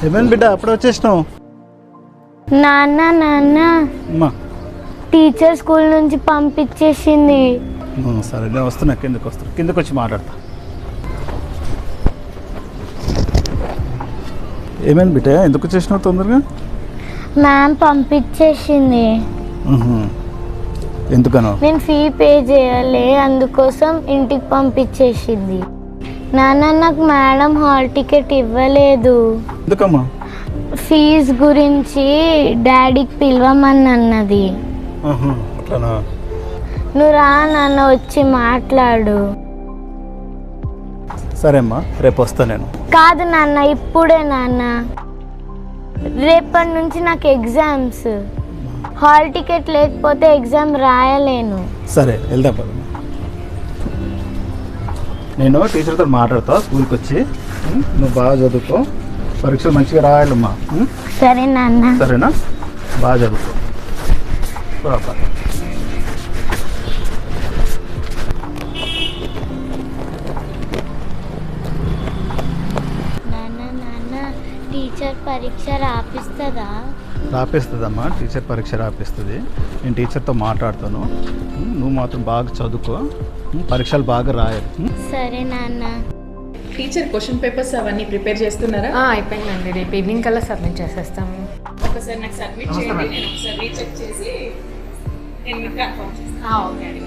ఏమైంది బిడ్డ అప్పుడు వచ్చేసినావు? నాన్న నాన్న అమ్మా టీచర్ స్కూల్ నుంచి పంపించేసింది. సరే నేను వస్తున్నా, కిందకు వచ్చి మాట్లాడతా. ఏమైంది బిడ్డ ఎందుకు వచ్చేసినావు తొందరగా? మ్యామ్ పంపించేసింది. ఎందుకనో? నేను ఫీ పే చేయాలి, అందుకోసం ఇంటికి పంపించేసింది. నాన్న నాకు మేడం హాల్ టికెట్ ఇవ్వలేదు. ఎందుకమ్మా? ఫీజు గురించి డాడీకి పిలవమని అన్నది. అట్లానా? నువ్వు రా నాన్న, వచ్చి మాట్లాడు. సరే అమ్మా, రేపు వస్తా నేను. కాదు నాన్న, ఇప్పుడే నాన్న. రేపటి నుంచి నాకు ఎగ్జామ్స్. హాల్ టికెట్ లేకపోతే ఎగ్జామ్ రాయలేను. సరే వెళ్దాం పద. నేను టీచర్తో మాట్లాడతా స్కూల్కి వచ్చి. నువ్వు బాగా చదువుకో, పరీక్షలు మంచిగా రాయాలమ్మా. సరే నాన్న. సరేనా? బాగా చదువుకో. టీచర్ పరీక్ష రాపిస్తుందా? రాపిస్తుందమ్మా, టీచర్ పరీక్ష రాపిస్తుంది. నేను టీచర్తో మాట్లాడతాను. నువ్వు మాత్రం బాగా చదువుకో, పరీక్షలు బాగా రాయాలి. సరే నాన్న. టీచర్ క్వశ్చన్ పేపర్స్ అవన్నీ ప్రిపేర్ చేస్తున్నారా? అయిపోయిందండి, రేపు ఈవినింగ్ కల్లా సబ్మిట్ చేసేస్తాము. ఒకసారి నాకు సబ్మిట్ చేయండి, నేను ఒకసారి రీచెక్ చేసి నేను కన్ఫర్మ్ చేస్తాను. ఓకే అండి.